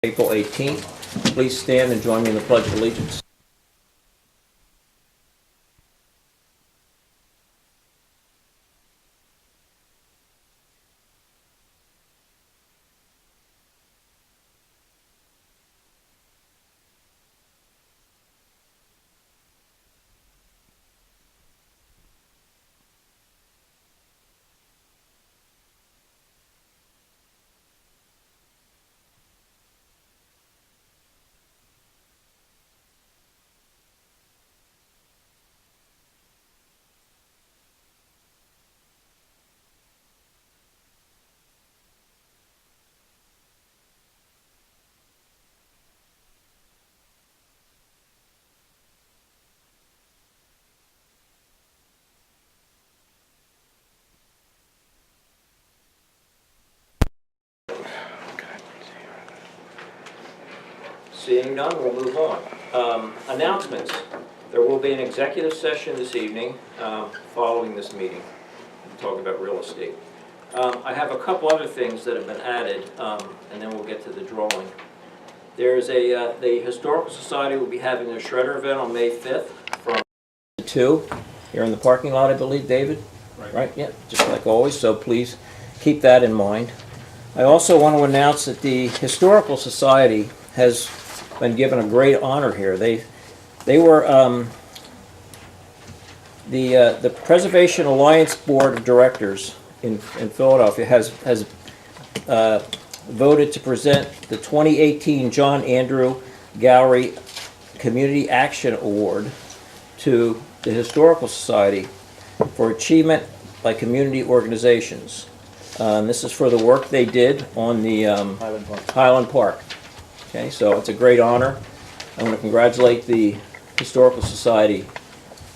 April 18th. Please stand and join me in the Pledge of Allegiance. Seeing none, we'll move on. Announcements. There will be an executive session this evening following this meeting. We'll talk about real estate. I have a couple other things that have been added, and then we'll get to the drawing. There's the Historical Society will be having their Shredder event on May 5th from 2 here in the parking lot, I believe, David? Right? Yeah, just like always, so please keep that in mind. I also want to announce that the Historical Society has been given a great honor here. They were the Preservation Alliance Board of Directors in Philadelphia has voted to present the 2018 John Andrew Gallery Community Action Award to the Historical Society for achievement by community organizations. This is for the work they did on the Highland Park. Okay, so it's a great honor. I want to congratulate the Historical Society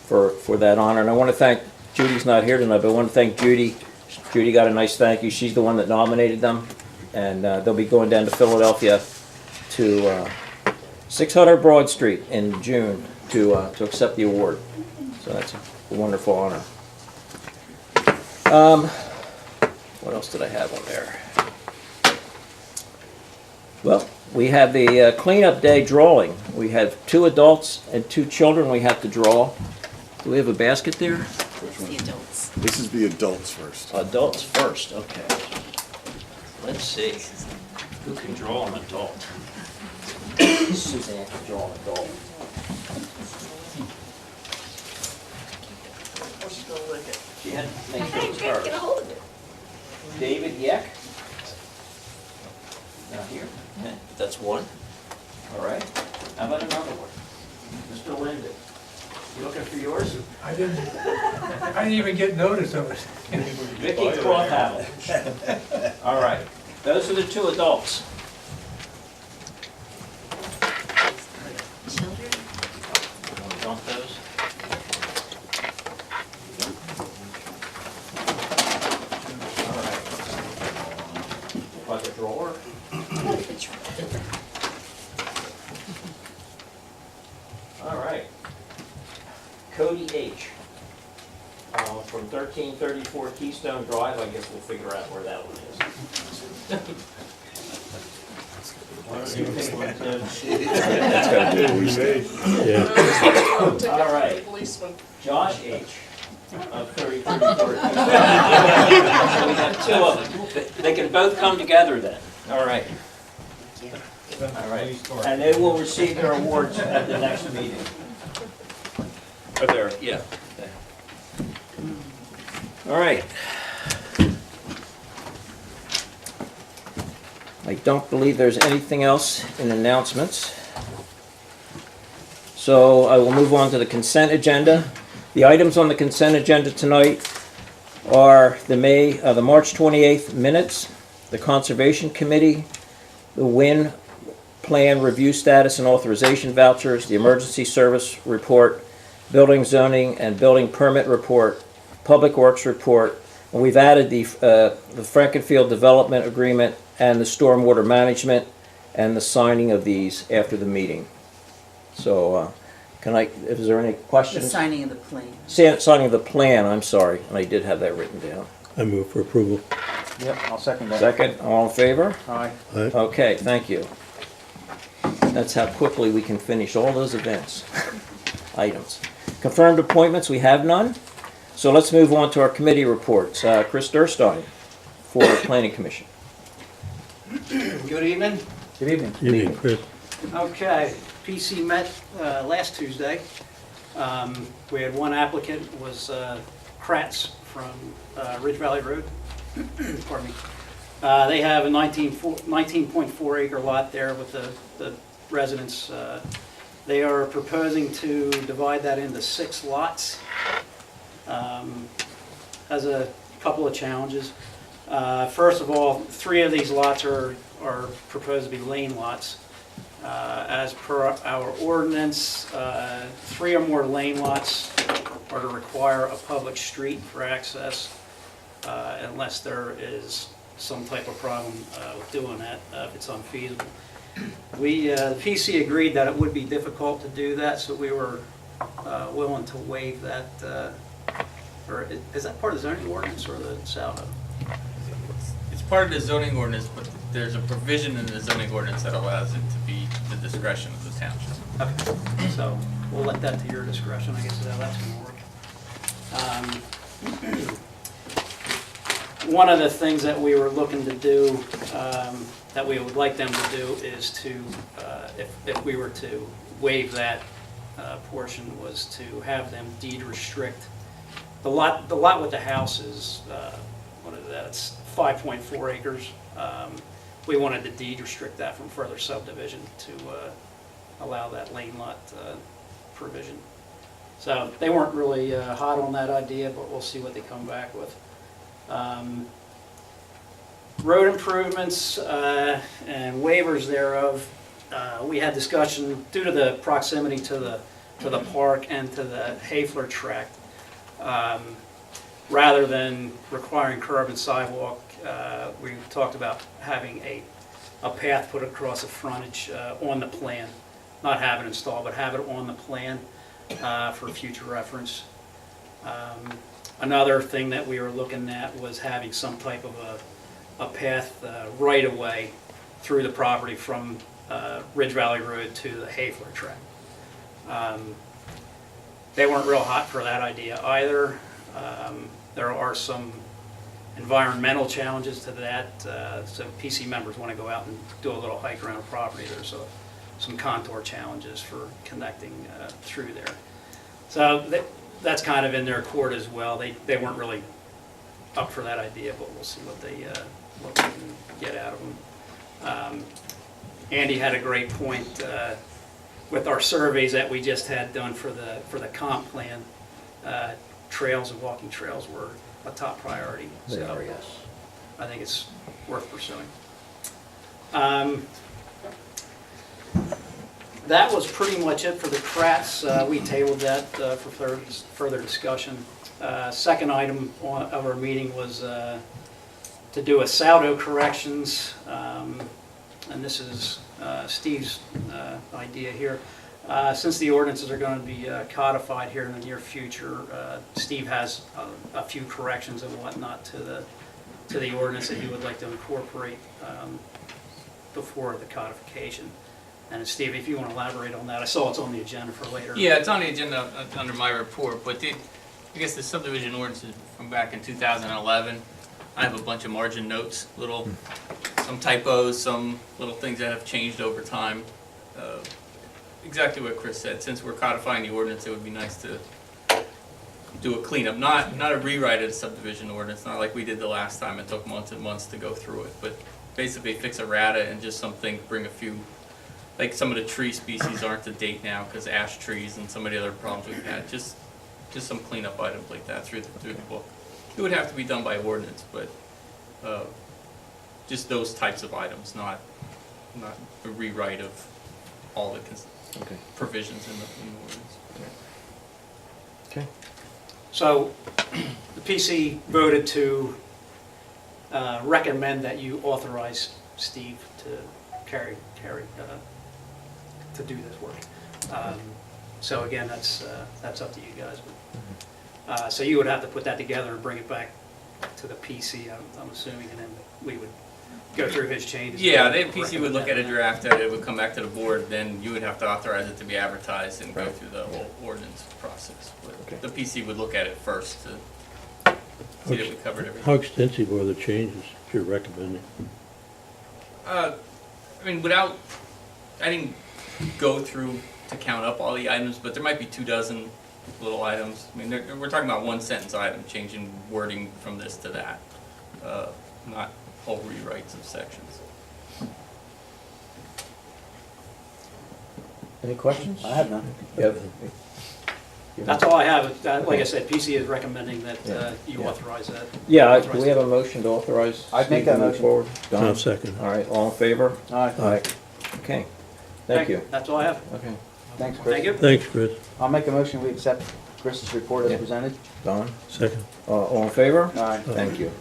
for that honor. And I want to thank, Judy's not here tonight, but I want to thank Judy. Judy got a nice thank you. She's the one that nominated them. And they'll be going down to Philadelphia to 600 Broad Street in June to accept the award. So that's a wonderful honor. What else did I have on there? Well, we have the cleanup day drawing. We have 2 adults and 2 children we have to draw. Do we have a basket there? It's the adults. This is the adults first. Adults first, okay. Let's see. Who can draw an adult? Suzanne can draw an adult. She had to make sure it was hers. Get a hold of it. David Yeck. Not here. Okay, that's one. All right. How about another one? Mr. Linden. You looking for yours? I didn't even get notice of it. Vicky Crofhavel. All right. Those are the 2 adults. Children? Want to dump those? All right. Like a drawer? All right. Cody H. From 1334 Keystone Drive. I guess we'll figure out where that one is. That's got to be at least eight. All right. Josh H. Of 3034 Keystone. So we have 2 of them. They can both come together then. All right. All right. And they will receive their awards at the next meeting. Or there, yeah. All right. I don't believe there's anything else in announcements. So I will move on to the consent agenda. The items on the consent agenda tonight are the March 28th minutes, the Conservation Committee, the WIN Plan Review Status and Authorization Vouchers, the Emergency Service Report, Building Zoning and Building Permit Report, Public Works Report, and we've added the Frankenfield Development Agreement and the Stormwater Management and the signing of these after the meeting. So, is there any The questions? signing of the plan. Signing of the plan, I'm sorry, and I did have that written down. I move for approval. Yep, I'll second that. Second, all in favor? Aye. Aye. Okay, thank you. That's how quickly we can finish all those events, items. Confirmed appointments, we have none. So let's move on to our committee reports. Chris Durstein for Planning Commission. Good evening. Good evening. Evening, Chris. Okay, PC met last Tuesday. We had one applicant, was Kratz from Ridge Valley Road. Pardon me. They have a 19.4 acre lot there with the residents. They are proposing to divide that into 6 lots. Has a couple of challenges. First of all, 3 of these lots are proposed to be lane lots. As per our ordinance, 3 or more lane lots are to require a public street for access unless there is some type of problem with doing that, if it's unfeasible. The PC agreed that it would be difficult to do that, so we were willing to waive that. Or is that part of the zoning ordinance or the saldo? It's part of the zoning ordinance, but there's a provision in the zoning ordinance that allows it to be the discretion of the township. Okay, so we'll let that to your discretion, I guess is how that's gonna work. One of the things that we were looking to do, that we would like them to do is to, if we were to waive that portion, was to have them deed restrict. The lot with the house is, what is that, it's 5.4 acres. We wanted to deed restrict that from further subdivision to allow that lane lot provision. So they weren't really hot on that idea, but we'll see what they come back with. Road improvements and waivers thereof, we had discussion due to the proximity to the park and to the Hayfler tract. Rather than requiring curb and sidewalk, we talked about having a path put across the frontage on the plan, not have it installed, but have it on the plan for future reference. Another thing that we were looking at was having some type of a path right away through the property from Ridge Valley Road to the Hayfler tract. They weren't real hot for that idea either. There are some environmental challenges to that, so PC members want to go out and do a little hike around the property. There's some contour challenges for connecting through there. So that's kind of in their court as well. They weren't really up for that idea, but we'll see what we can get out of them. Andy had a great point with our surveys that we just had done for the comp plan. Trails and walking trails were a top priority. They So are, yes. I think it's worth pursuing. That was pretty much it for the Kratz. We tabled that for further discussion. Second item of our meeting was to do a saldo corrections, and this is Steve's idea here. Since the ordinances are going to be codified here in the near future, Steve has a few corrections and whatnot to the ordinance that he would like to incorporate before the codification. And Steve, if you want to elaborate on that, I saw it's on the agenda for later. Yeah, it's on the agenda under my report, but I guess the subdivision ordinances from back in 2011, I have a bunch of margin notes, some typos, some little things that have changed over time. Exactly what Chris said. Since we're codifying the ordinance, it would be nice to do a cleanup, not a rewrite of the subdivision ordinance, not like we did the last time. It took months and months to go through it, but basically fix errata and just something, bring a few, like some of the tree species aren't to date now because ash trees and some of the other problems we've had. Just some cleanup items like that through the book. It would have to be done by ordinance, but just those types of items, not a rewrite of all the provisions in the ordinance. Okay. So the PC voted to recommend that you authorize Steve to carry to do this work. So again, that's up to you guys. So you would have to put that together and bring it back to the PC, I'm assuming, and then we would go through his changes. Yeah, the PC would look at a draft, that it would come back to the board, then you would have to authorize it to be advertised and go Right. through the whole ordinance process. Okay. But the PC would look at it first to see that we covered everything. How extensive are the changes that you're recommending? I mean, I didn't go through to count up all the items, but there might be 24 little items. I mean, we're talking about one sentence item, changing wording from this to that, not whole rewrites of sections. Any questions? I have none. Yep. That's all I have. Like I said, PC is recommending that you Yeah. authorize that. Yeah, do we have a motion to authorize? I'd make Steve that to move motion. forward? Don? I'll second. All right, all in favor? All right, Aye. Okay, thank you. That's all I have. Okay, thanks, Chris. Thank you. Thanks, Chris. I'll make a motion, we accept Chris's report Yeah. as presented. Don? Second. All in favor? All right. Thank you.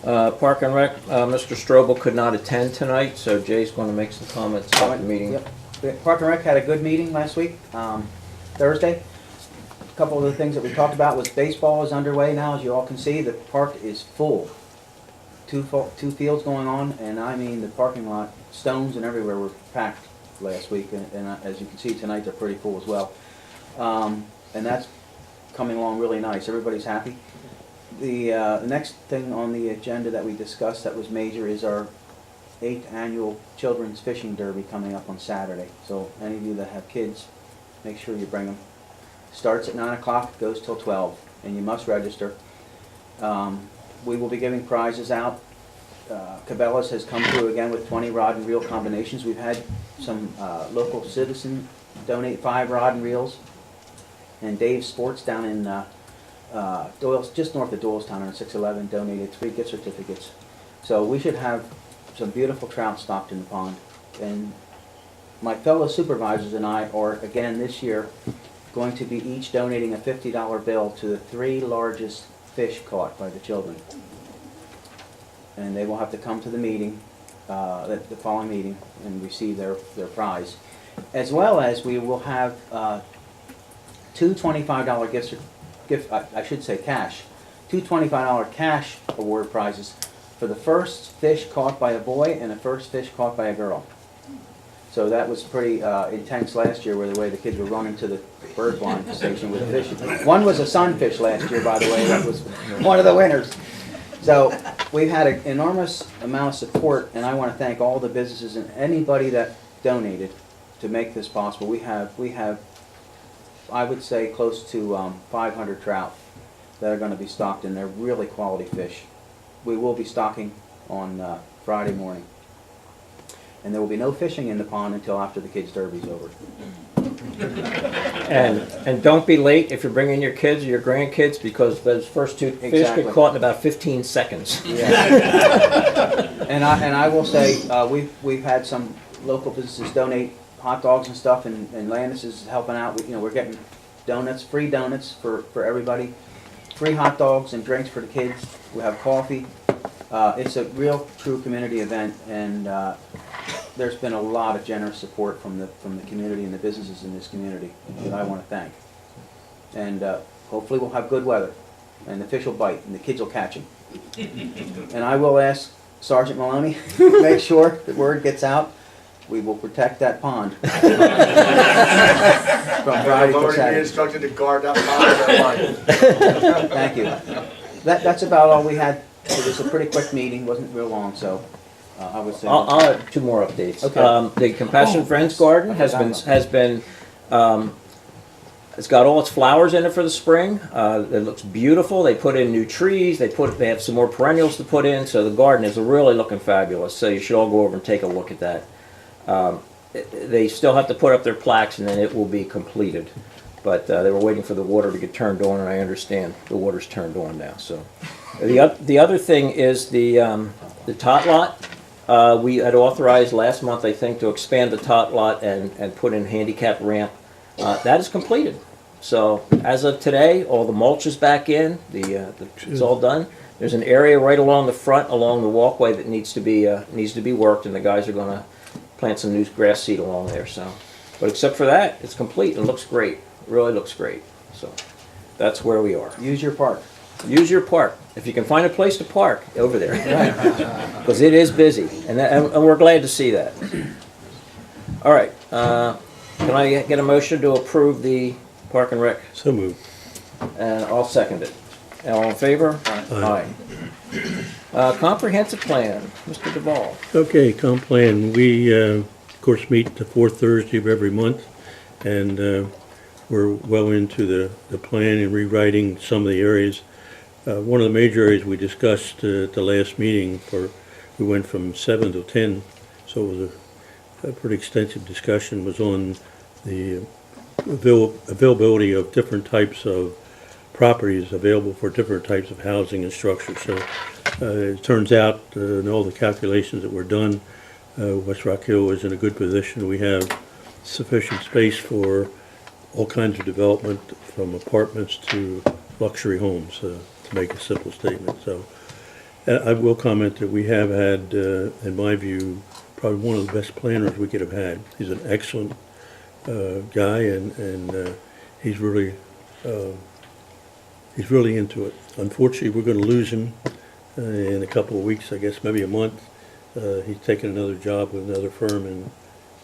Park and Rec, Mr. Strobel could not attend tonight, so Jay's going to make some comments about the meeting. Yep. The Park and Rec had a good meeting last week, Thursday. A couple of the things that we talked about was baseball is underway now, as you all can see. The park is full. Two fields going on, and I mean, the parking lot, stones and everywhere were packed last week, and as you can see tonight, they're pretty full as well. And that's coming along really nice. Everybody's happy. The next thing on the agenda that we discussed that was major is our 8th annual Children's Fishing Derby coming up on Saturday. So any of you that have kids, make sure you bring them. Starts at 9 o'clock, goes till 12, and you must register. We will be giving prizes out. Cabela's has come through again with 20 rod and reel combinations. We've had some local citizen donate 5 rod and reels. And Dave's Sports down in Doyle's, just north of Doylestown on 611, donated 3 gift certificates. So we should have some beautiful trout stocked in the pond. And my fellow supervisors and I are, again this year, going to be each donating a $50 bill to the 3 largest fish caught by the children. And they will have to come to the meeting, the following meeting, and receive their prize. As well as we will have 2 $25 cash. 2 $25 cash award prizes for the first fish caught by a boy and the first fish caught by a girl. So that was pretty intense last year, where the way the kids were running to the bird blind station with the fish. One was a sunfish last year, by the way. That was one of the winners. So we've had an enormous amount of support, and I want to thank all the businesses and anybody that donated to make this possible. We have, I would say, close to 500 trout that are going to be stocked, and they're really quality fish. We will be stocking on Friday morning. And there will be no fishing in the pond until after the kids' derby's over. And don't be late if you're bringing your kids or your grandkids, because those first 2 fish Exactly. get caught in about 15 seconds. Yeah. And I will say, we've had some local businesses donate hot dogs and stuff, and Landis is helping out. We're getting donuts, free donuts for everybody, free hot dogs and drinks for the kids. We have coffee. It's a real, true community event, and there's been a lot of generous support from the community and the businesses in this community that I want to thank. And hopefully we'll have good weather, and the fish will bite, and the kids will catch them. And I will ask Sergeant Maloney, make sure that word gets out. We will protect that pond. From Friday I've to already been Saturday. instructed to guard that pond. Thank you. That's about all we had. It was a pretty quick meeting, wasn't real long, so I would say. I'll have 2 more updates. Okay. The Compassion Friends Garden I has forgot been it's got all its flowers in it for the spring. It looks beautiful. They put in new trees. They have some more perennials to put in, so the garden is really looking fabulous. So you should all go over and take a look at that. They still have to put up their plaques, and then it will be completed. But they were waiting for the water to get turned on, and I understand the water's turned on now. So the other thing is the tot lot. We had authorized last month, I think, to expand the tot lot and put in handicap ramp. That is completed. So as of today, all the mulch is back in. It's all done. There's an area right along the front, along the walkway, that needs to be worked, and the guys are going to plant some new grass seed along there. So, but except for that, it's complete. It looks great. It really looks great. So that's where we are. Use your park. use your park. If you can find a place to park over there. Because it is busy, and we're glad to see that. All right, can I get a motion to approve the Park and Rec? So moved. And I'll second it. All in favor? Aye. Comprehensive plan, Mr. Duval. Okay, comp plan, we, of course, meet the fourth Thursday of every month, and we're well into the plan and rewriting some of the areas. One of the major areas we discussed at the last meeting, we went from 7 to 10, so it was a pretty extensive discussion, was on the availability of different types of properties available for different types of housing and structure. So it turns out, in all the calculations that were done, West Rockhill is in a good position. We have sufficient space for all kinds of development, from apartments to luxury homes, to make a simple statement. So I will comment that we have had, in my view, probably one of the best planners we could have had. He's an excellent guy, and he's really into it. Unfortunately, we're going to lose him in a couple of weeks, I guess, maybe a month. He's taken another job with another firm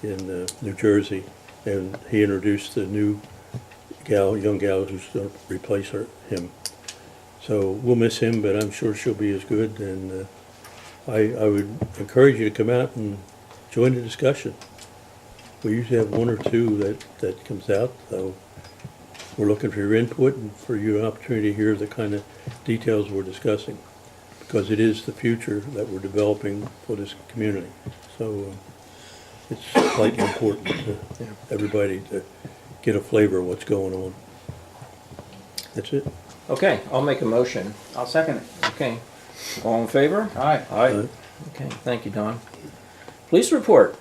in New Jersey, and he introduced a new young gal who's going to replace him. So we'll miss him, but I'm sure she'll be as good, and I would encourage you to come out and join the discussion. We usually have one or two that comes out, so we're looking for your input and for your opportunity to hear the kind of details we're discussing, because it is the future that we're developing for this community. So it's slightly important to everybody to get a flavor of what's going on. That's it. Okay, I'll make a motion. I'll second it. Okay, all in favor? Aye. Aye. Okay, thank you, Don. Police report.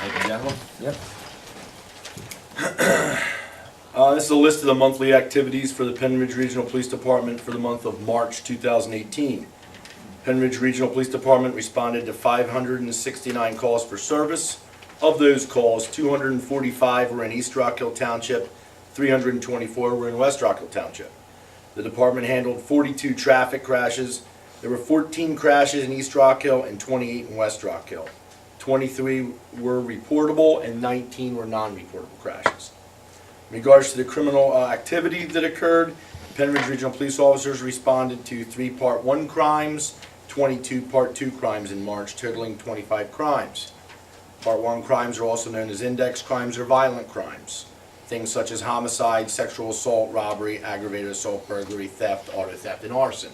Thank you, gentlemen. Yep. This is a list of the monthly activities for the Penn Ridge Regional Police Department for the month of March 2018. Penn Ridge Regional Police Department responded to 569 calls for service. Of those calls, 245 were in East Rockhill Township, 324 were in West Rockhill Township. The department handled 42 traffic crashes. There were 14 crashes in East Rockhill and 28 in West Rockhill. 23 were reportable and 19 were non-reportable crashes. In regards to the criminal activity that occurred, Penn Ridge Regional Police officers responded to 3 Part 1 crimes, 22 Part 2 crimes in March, totaling 25 crimes. Part 1 crimes are also known as index crimes or violent crimes. Things such as homicide, sexual assault, robbery, aggravated assault, burglary, theft, auto theft, and arson.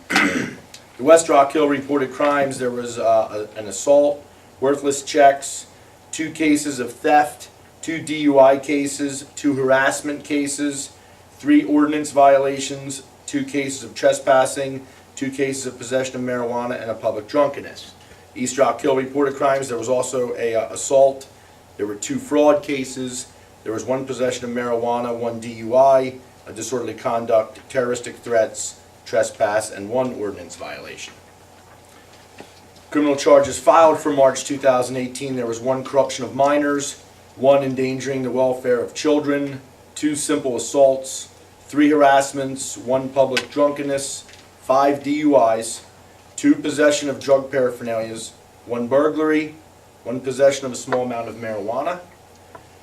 The West Rockhill reported crimes. There was an assault, worthless checks, 2 cases of theft, 2 DUI cases, 2 harassment cases, 3 ordinance violations, 2 cases of trespassing, 2 cases of possession of marijuana, and a public drunkenness. East Rockhill reported crimes. There was also a assault. There were 2 fraud cases. There was 1 possession of marijuana, 1 DUI, a disorderly conduct, terroristic threats, trespass, and 1 ordinance violation. Criminal charges filed for March 2018. There was 1 corruption of minors, 1 endangering the welfare of children, 2 simple assaults, 3 harassments, 1 public drunkenness, 5 DUIs, 2 possession of drug paraphernalias, 1 burglary, 1 possession of a small amount of marijuana.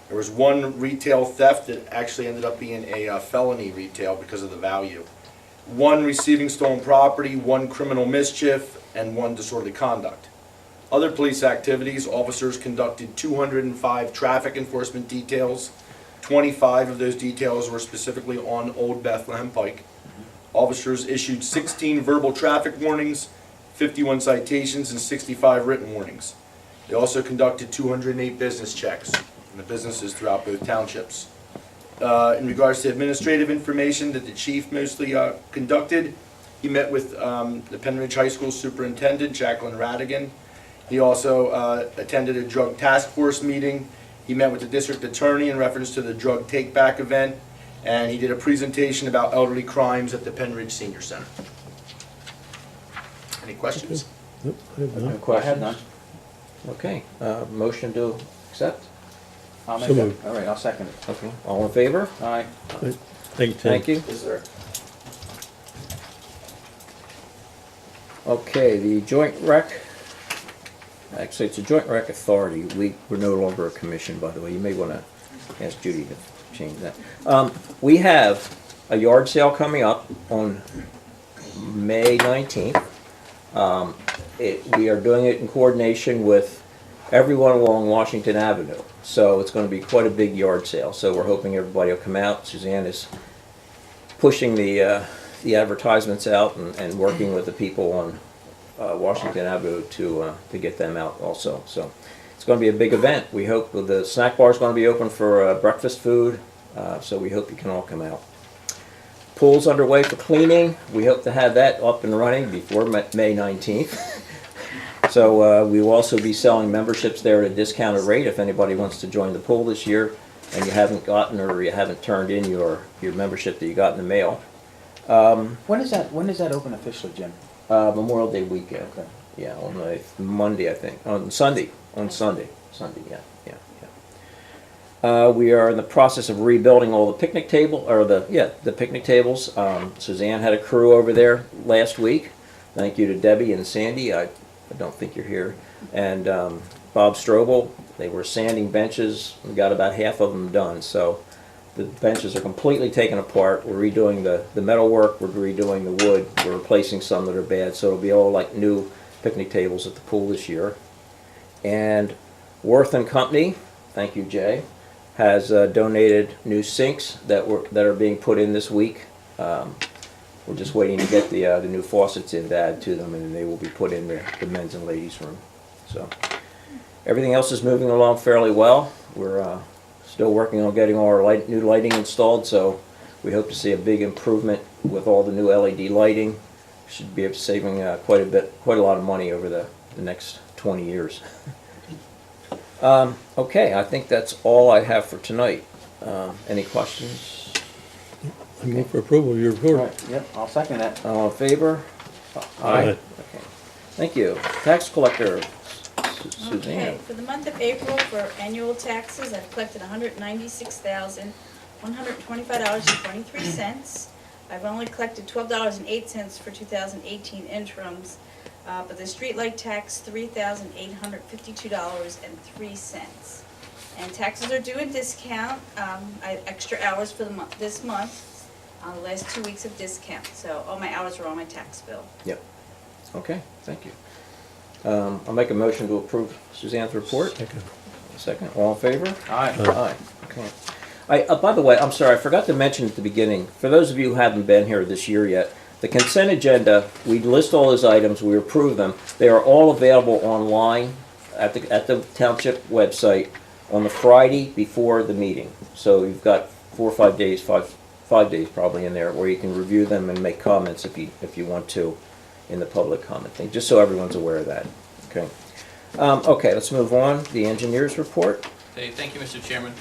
There was 1 retail theft that actually ended up being a felony retail because of the value. 1 receiving stolen property, 1 criminal mischief, and 1 disorderly conduct. Other police activities, officers conducted 205 traffic enforcement details. 25 of those details were specifically on Old Bethlehem Pike. Officers issued 16 verbal traffic warnings, 51 citations, and 65 written warnings. They also conducted 208 business checks in the businesses throughout both townships. In regards to administrative information that the chief mostly conducted, he met with the Penn Ridge High School Superintendent, Jacqueline Radigan. He also attended a drug task force meeting. He met with the district attorney in reference to the drug take-back event, and he did a presentation about elderly crimes at the Penn Ridge Senior Center. Any questions? Nope, I have No none. I have questions? none. Okay, motion to accept? I'll make So that. moved. All right, I'll second it. Okay, all in favor? Aye. Thank you, Tim. Thank you. Yes, sir. Okay, the joint rec, actually, it's a joint rec authority. We're no longer a commission, by the way. You may want to ask Judy to change that. We have a yard sale coming up on May 19th. We are doing it in coordination with everyone along Washington Avenue. So it's going to be quite a big yard sale. So we're hoping everybody will come out. Suzanne is pushing the advertisements out and working with the people on Washington Avenue to get them out also. So it's going to be a big event. We hope the snack bar is going to be open for breakfast food. So we hope you can all come out. Pool's underway for cleaning. We hope to have that up and running before May 19th. So we will also be selling memberships there at a discounted rate if anybody wants to join the pool this year and you haven't gotten or you haven't turned in your membership that you got in the mail. When is that open officially, Jim? Memorial Day weekend. Okay. Yeah, on the Monday, I think. On Sunday. Sunday, yeah. We are in the process of rebuilding all the picnic the picnic tables. Suzanne had a crew over there last week. Thank you to Debbie and Sandy. I don't think you're here. And Bob Strobel. They were sanding benches. We got about half of them done. So the benches are completely taken apart. We're redoing the metal work. We're redoing the wood. We're replacing some that are bad. So it'll be all like new picnic tables at the pool this year. And Worth and Company, thank you, Jay, has donated new sinks that are being put in this week. We're just waiting to get the new faucets in to add to them, and they will be put in the men's and ladies' room. So everything else is moving along fairly well. We're still working on getting all our new lighting installed, so we hope to see a big improvement with all the new LED lighting. Should be saving quite a lot of money over the next 20 years. Okay, I think that's all I have for tonight. Any questions? I move for approval of your All report. right, yep, I'll second that. All in favor? Aye. Okay. Thank you. Tax collector, Okay, Suzanne. for the month of April, for annual taxes, I've collected $196,125.23. I've only collected $12.08 for 2018 interims, but the streetlight tax, $3,852.03. And taxes are due in discount. I have extra hours for this month, the last 2 weeks of discount. So all my hours are on my tax bill. Yep. Okay, thank you. I'll make a motion to approve Suzanne's report. Second. Second, all in favor? Aye. Aye. Okay. By the way, I'm sorry, I forgot to mention at the beginning, for those of you who haven't been here this year yet, the consent agenda, we list all those items, we approve them. They are all available online at the township website on the Friday before the meeting. So you've got 4 or 5 days, five days probably in there, where you can review them and make comments if you want to in the public comment thing, just so everyone's aware of that. Okay. Okay, let's move on. The engineer's report. Okay, thank you, Mr. Chairman.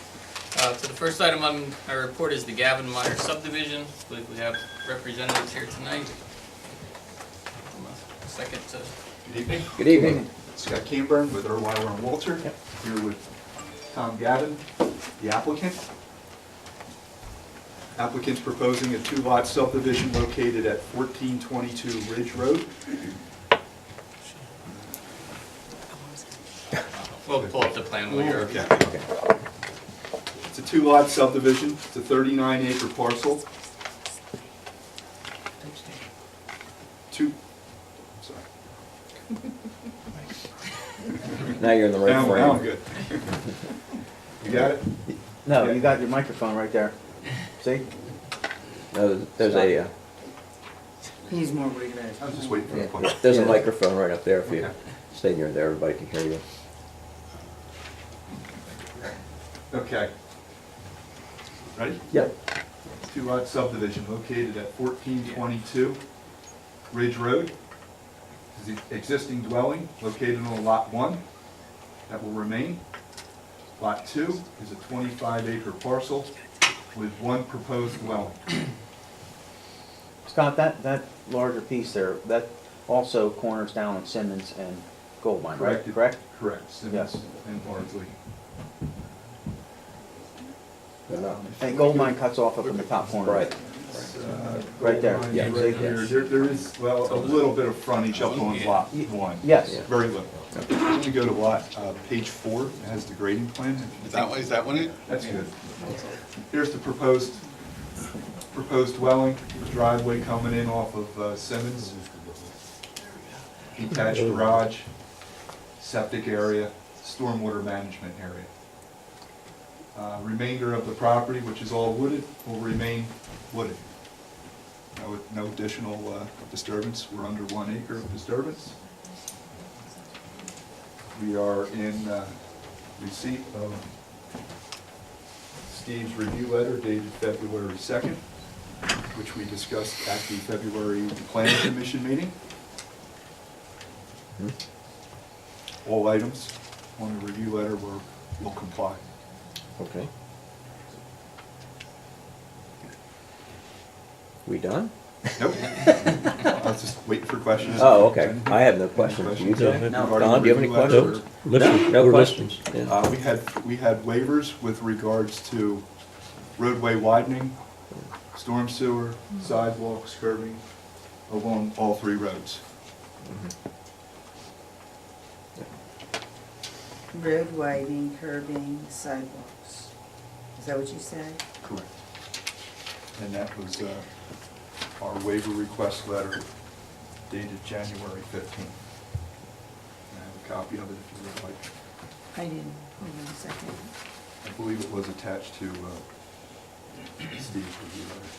So the first item on my report is the Gavin Meyer subdivision. I believe we have representatives here tonight. Second, Good evening. Good evening. Scott Camburn with Erweiler and Walter, here with Tom Gavin, the applicant. Applicant's proposing a 2-lot subdivision located at 1422 Ridge Road. we'll pull up the plan while you're. Okay. It's a 2-lot subdivision. It's a 39-acre parcel. Sorry. Now you're in the right Now frame. I'm good. You got it? No, you got your microphone right there. See? No, there's a He's more organized. I was just waiting for the point. there's a Yeah. microphone right up there. If you Okay. stay near there, everybody can hear you. Okay. Ready? Yep. 2-lot subdivision located at 1422 Ridge Road. This is the existing dwelling located on Lot 1 that will remain. Lot 2 is a 25-acre parcel with 1 proposed dwelling. Scott, that larger piece there, that also corners down on Simmons and Goldmine, right? Correct? Correct, Simmons Yes. and Bardsley. Good enough. And gold mine cuts off up in the top corner. Right. Right there. Gold Yeah. mine right here. There is, well, a little bit of frontage up on lot one. Yes. Very little. When we go to lot, page 4, it has the grading plan. Is that one it? That's good. Here's the proposed dwelling, driveway coming in off of Simmons. Detached garage, septic area, stormwater management area. Remainder of the property, which is all wooded, will remain wooded. No additional disturbance. We're under 1 acre of disturbance. We are in receipt of Steve's review letter dated February 2nd, which we discussed at the February Planning Commission meeting. All items on the review letter will comply. Okay. We done? Nope. I was just waiting for questions. Oh, okay. I have no questions. You, Jay? No. Don, do you have any questions? Listen, No we're questions. listening. Yeah. We had waivers with regards to roadway widening, storm sewer, sidewalks, curbing along all 3 roads. Road widening, curbing, sidewalks. Is that what you said? Correct. And that was our waiver request letter dated January 15th. I have a copy of it if you would like. I didn't. Hold on a second. I believe it was attached to Steve's review letter.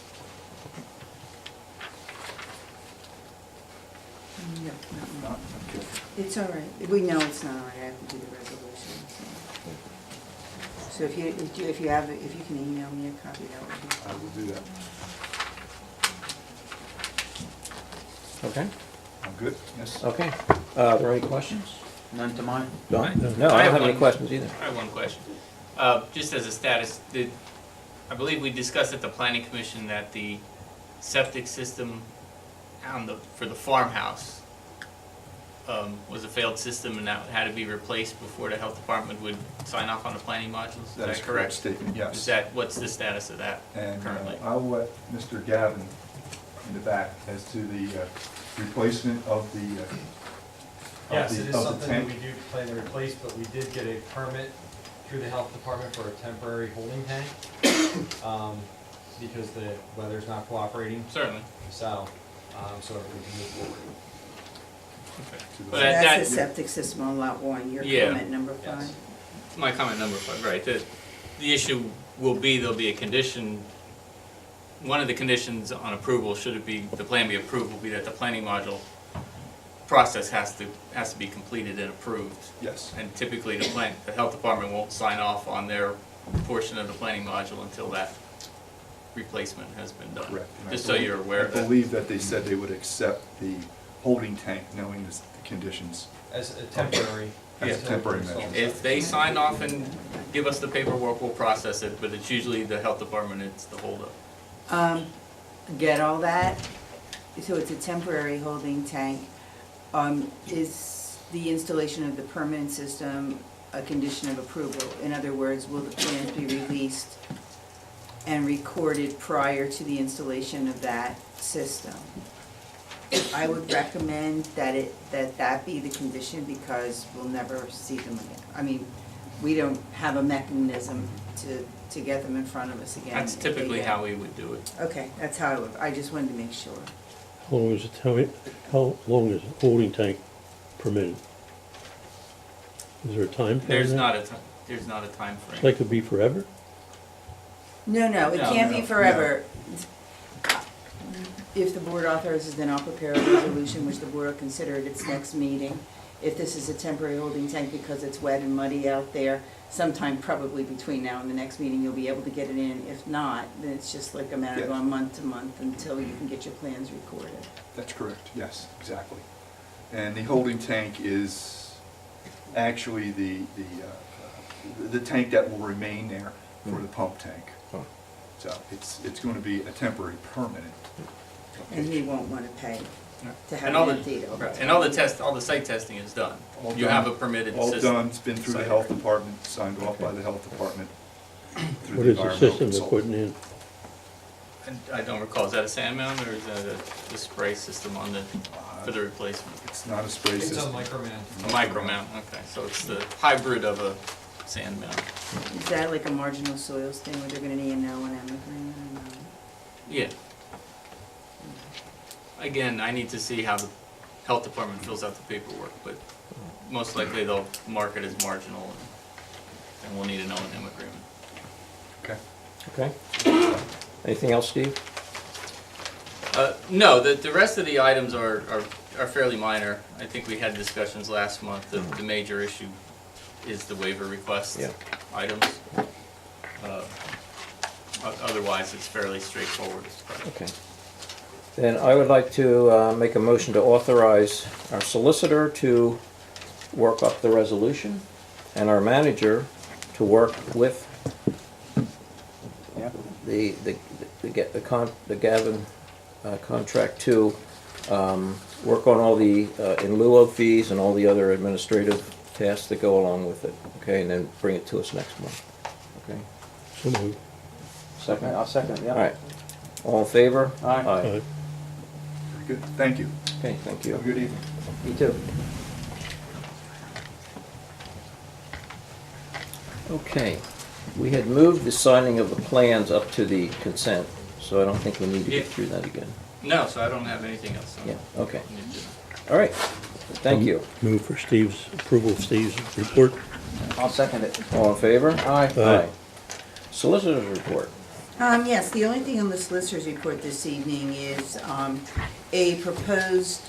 No, no. Not? Okay. It's all right. We know it's not all right. I have to do the resolution. So if you can email me a copy, that would be. I will do that. Okay. I'm good? Yes? Okay. Are there any questions? None to mine? Don? I- No, I I don't have have any one. questions either. I have one question. Just as a status, I believe we discussed at the planning commission that the septic system for the farmhouse was a failed system and that had to be replaced before the health department would sign off on the planning modules. Is That is that correct correct? statement, yes. What's the status of that And currently? I'll let Mr. Gavin in the back as to the replacement of the Yes, it is of the something that tank. we do plan to replace, but we did get a permit through the health department for a temporary holding tank, because the weather's not cooperating, Certainly. so we can move forward. But That's that- the septic system on lot 1, your Yeah. comment number 5. Yes. My comment number 5, right. The issue will be, there'll be a condition, one of the conditions on approval, should it be, the plan be approved, will be that the planning module process has to be completed and approved. Yes. And typically, the health department won't sign off on their portion of the planning module until that replacement has been done. Correct. And I Just so believe- you're aware of I that. believe that they said they would accept the holding tank, knowing the conditions. As a temporary. As a until temporary we install measure. If they sign off and give us the paperwork, we'll process it, but it's usually the health department, it's the holdup. Get all that? So it's a temporary holding tank. Is the installation of the permanent system a condition of approval? In other words, will the plans be released and recorded prior to the installation of that system? I would recommend that be the condition, because we'll never see them again. I mean, we don't have a mechanism to get them in front of us again. That's typically how we would do it. Okay, that's how I just wanted to make sure. How long is a holding tank permitted? Is there a time frame? There's there? not a time frame. That could be forever? No, it No, can't be no, forever. If the board authorizes, then I'll prepare a resolution which the board will consider at its next meeting. If this is a temporary holding tank because it's wet and muddy out there, sometime probably between now and the next meeting, you'll be able to get it in. If not, then it's just like a matter of Yeah. going month to month until you can get your plans recorded. That's correct, yes, exactly. And the holding tank is actually the tank that will remain there for the pump tank. Oh. So it's going to be a temporary permanent. And he won't want to pay to have And it all emptied all the right, time. and all the site testing is done. All You done. have a permitted All system. done, it's been through the Site. health department, signed off by the health department. through What the is the environmental system they're consultant. putting in? And I don't recall, is that a sand mound or is that the spray system on the, for the replacement? It's not a spray It's a system. microman. A micro mount, okay, so it's the hybrid of a sand mound. Is that like a marginal soils thing where they're gonna need an O&M agreement or not? Yeah. Again, I need to see how the health department fills out the paperwork, but most likely they'll mark it as marginal and we'll need an O&M agreement. Okay. Okay. Anything else, Steve? No, the rest of the items are fairly minor. I think we had discussions last month. The major issue is the waiver request Yeah. items. Otherwise, it's fairly straightforward. Okay. Then I would like to make a motion to authorize our solicitor to work up the resolution and our manager to work with Yeah. the Gavin contract to work on all the in lieu of fees and all the other administrative tasks that go along with it. Okay, and then bring it to us next month. Okay. So moved. Second. I'll second it, yeah. All right. All in favor? Aye. Aye. Good, thank you. Okay, thank you. Have a good evening. Me too. Okay, we had moved the signing of the plans up to the consent, so I don't think we need to get Yeah. through that again. No, so I don't have anything else. Yeah, okay. All right, thank you. Move for Steve's, approval of Steve's report. I'll second it. All in favor? Aye. Aye. Solicitor's report. Yes, the only thing on the solicitor's report this evening is a proposed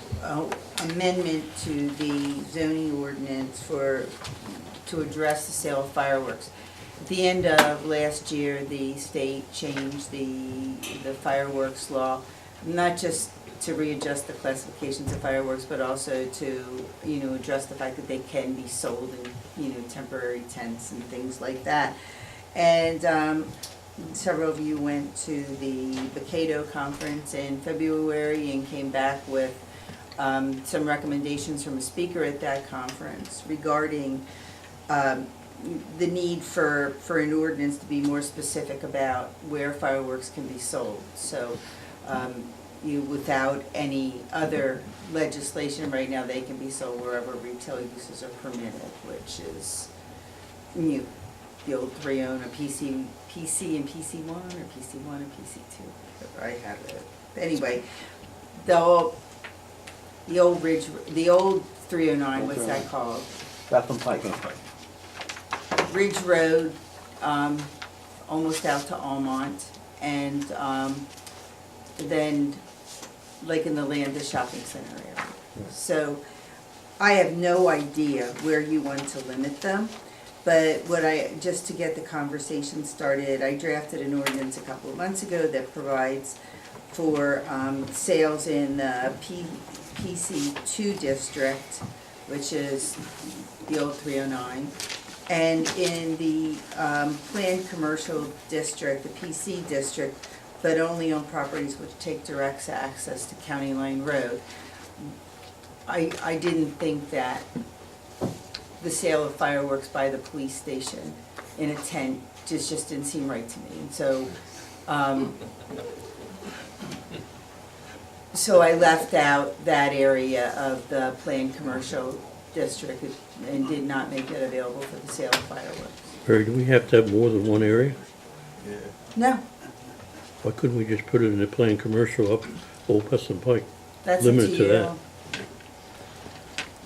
amendment to the zoning ordinance to address the sale of fireworks. At the end of last year, the state changed the fireworks law, not just to readjust the classifications of fireworks, but also to, address the fact that they can be sold in, temporary tents and things like that. And several of you went to the Cato conference in February and came back with some recommendations from a speaker at that conference regarding the need for an ordinance to be more specific about where fireworks can be sold. So, without any other legislation, right now they can be sold wherever retail uses are permitted, which is the old 3-owner PC and PC1 or PC1 and PC2. I have it. Anyway, the old 309, what's that called? Bethlehem Pike. Ridge Road, almost out to Almont, and then like in the Landis Shopping Center area. So I have no idea where you want to limit them, but just to get the conversation started, I drafted an ordinance a couple of months ago that provides for sales in the PC2 district, which is the old 309. And in the planned commercial district, the PC district, but only on properties which take direct access to County Line Road. I didn't think that the sale of fireworks by the police station in a tent just didn't seem right to me. And so I left out that area of the planned commercial district and did not make it available for the sale of fireworks. Barry, do we have to have more than one area? No, Why couldn't we just put it in the planned commercial up Old Western Pike? that's Limit up it to to you. that.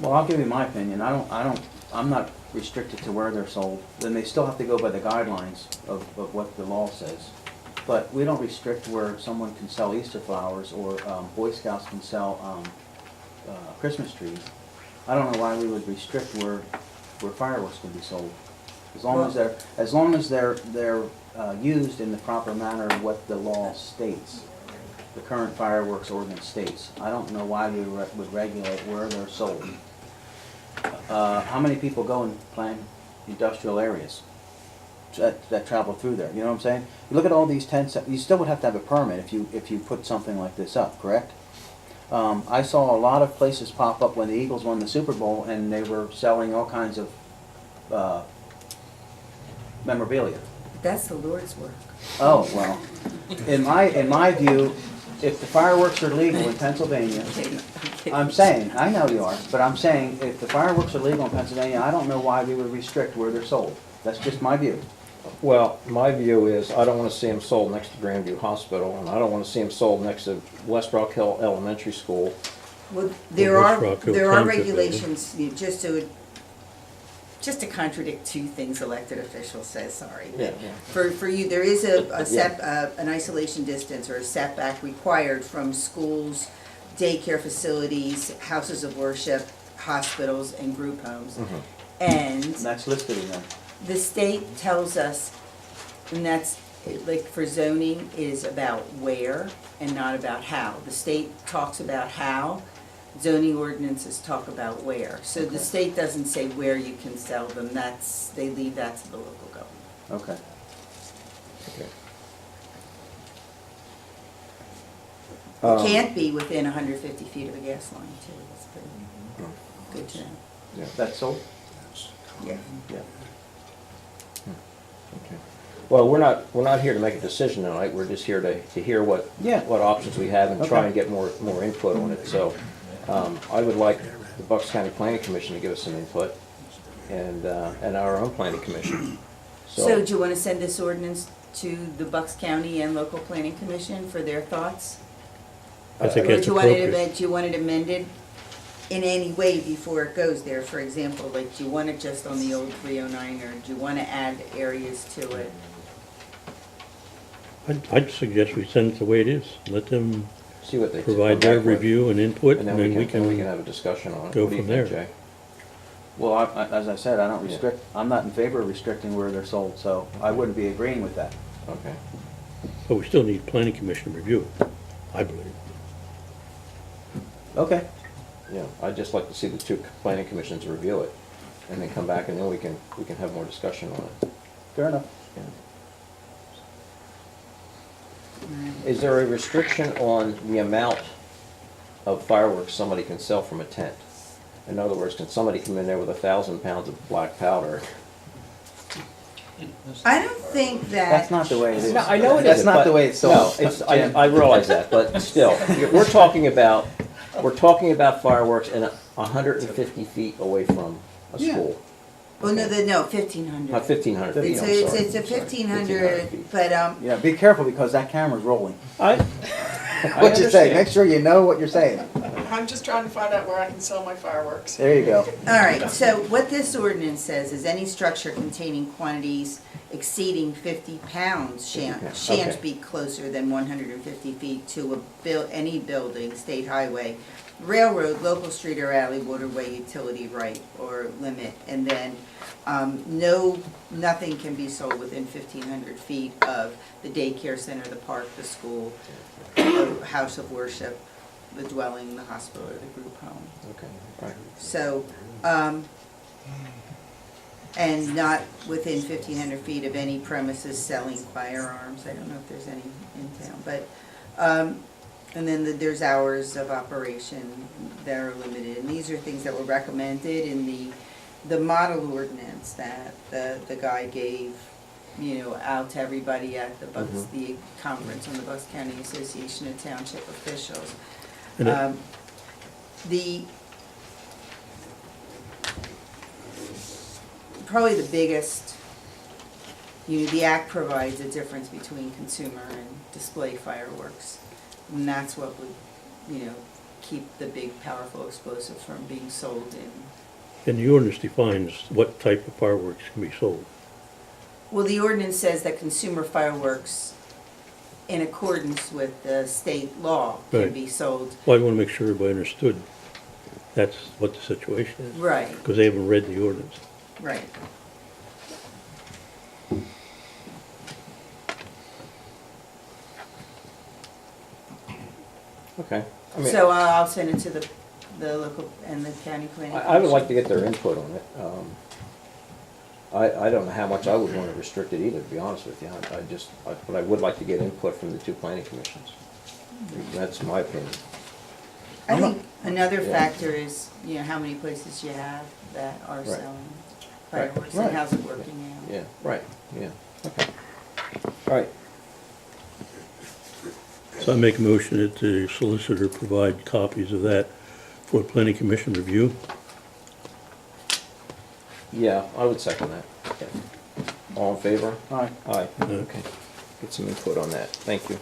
Well, I'll give you my opinion. I'm not restricted to where they're sold. Then they still have to go by the guidelines of what the law says. But we don't restrict where someone can sell Easter flowers or Boy Scouts can sell Christmas trees. I don't know why we would restrict where fireworks can be sold. As long as they're used in the proper manner of what the law states, the current fireworks ordinance states. I don't know why we would regulate where they're sold. How many people go and plan industrial areas that travel through there? You know what I'm saying? You look at all these tents. You still would have to have a permit if you put something like this up, correct? I saw a lot of places pop up when the Eagles won the Super Bowl, and they were selling all kinds of memorabilia. That's the Lord's work. Oh, well, in my view, if the fireworks are legal in Pennsylvania, I'm saying, I know you are, but I'm saying, if the fireworks are legal in Pennsylvania, I don't know why we would restrict where they're sold. That's just my view. Well, my view is, I don't want to see them sold next to Grandview Hospital, and I don't want to see them sold next to West Rockhill Elementary School. Well, West there Rockhill are Township regulations, just to contradict two things elected officials says, sorry. Yeah. For you, there is an isolation distance or a setback required from schools, daycare facilities, houses of worship, hospitals, and group homes. And And that's listed in there. the state tells us, and that's, like for zoning, is about where and not about how. The state talks about how, zoning ordinances talk about where. So the state doesn't say where you can sell them, they leave that to the local government. Okay. Okay. It can't be within 150 feet of a gas line too, that's pretty good to know. That's sold? Yeah. Yeah. Okay. Well, we're not here to make a decision tonight, we're just here to hear what options we have and try Okay. and get more input on it. So, I would like the Bucks County Planning Commission to give us some input, and our own planning commission. So do you want to send this ordinance to the Bucks County and local planning commission for their thoughts? I think Or that's do you want it appropriate. do you want it amended in any way before it goes there? For example, like, do you want it just on the old 309, or do you want to add areas to it? I'd suggest we send it the way it is. Let them See what they provide come their back with, review and input, and and then we can can, have a discussion on it. go What do you from think, there. Jay? Well, as I said, I don't Yeah. restrict, I'm not in favor of restricting where they're sold, so I wouldn't be agreeing with that. Okay. but we still need planning commission review, I believe. Okay. Yeah, I'd just like to see the two planning commissions review it, and then come back, and then we can have more discussion on it. Fair enough. Is there a restriction on the amount of fireworks somebody can sell from a tent? In other words, can somebody come in there with 1,000 pounds of black powder? I don't think That's not the way it is. No, I know it That's isn't, not but- the way it's sold. No, it's, Jim. I realize that, but still, we're talking about fireworks in 150 feet away from a Yeah. school. Well, no, 1,500. 1,500 feet, It's I'm a, sorry. it's a I'm sorry, 1,500, feet. but, Yeah, be careful because that camera's rolling. I What you say, understand. make sure you know what you're saying. I'm just trying to find out where I can sell my fireworks. There you go. all right, so what this ordinance says is any structure containing quantities exceeding 50 pounds 50 pounds, shan't okay. be closer than 150 feet to any building, state highway, railroad, local street or alley, waterway, utility right or limit, and then nothing can be sold within 1,500 feet of the daycare center, the park, the school, the house of worship, the dwelling, the hospital, or the group home. Okay, right. So, and not within 1,500 feet of any premises selling firearms. I don't know if there's any in town, but, and then there's hours of operation that are limited. And these are things that were recommended in the model ordinance that the guy gave, out to everybody at the Bucks, the conference on the Bucks County Association of Township Officials. And it- Probably the biggest, the act provides a difference between consumer and display fireworks. And that's what would, keep the big, powerful explosives from being sold in. And the ordinance defines what type of fireworks can be sold. Well, the ordinance says that consumer fireworks, in accordance with the state law, can Right. be sold. Well, I want to make sure everybody understood that's what the situation is. Right, Because they haven't read the ordinance. right. Okay. I mean, So I'll send it to the local and the county planning. I would like to get their input on it. I don't know how much I would want to restrict it either, to be honest with you. But I would like to get input from the two planning commissions. That's my opinion. I think another Yeah. factor is, how many places you have that are Right. selling Right. fireworks Right. and how's it working out. Yeah, right, yeah, okay. All right, So I make a motion that the solicitor provide copies of that for planning commission review. yeah, I would second that. Yeah. All in favor? Aye. Aye, okay. Get some input on that, thank you.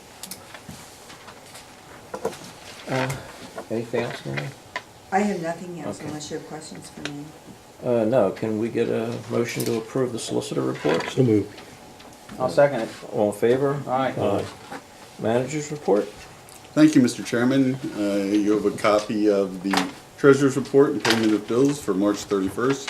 Anything else, Mary? I have nothing else Okay. unless you have questions for me. No, can we get a motion to approve the solicitor report? So moved. I'll second it. All in favor? Aye. Aye. Managers report? Thank you, Mr. Chairman. You have a copy of the Treasurer's Report and payment of bills for March 31st,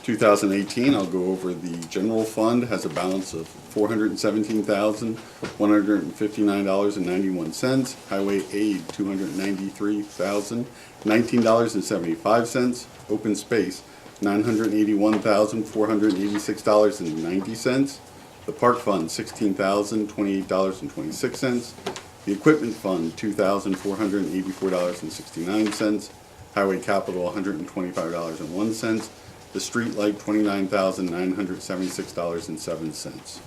2018. I'll go over the general fund, has a balance of $417,159.91. Highway aid, $293,019.75. Open space, $981,486.90. The park fund, $16,028.26. The equipment fund, $2,484.69. Highway capital, $125.01. The street light, $29,976.07.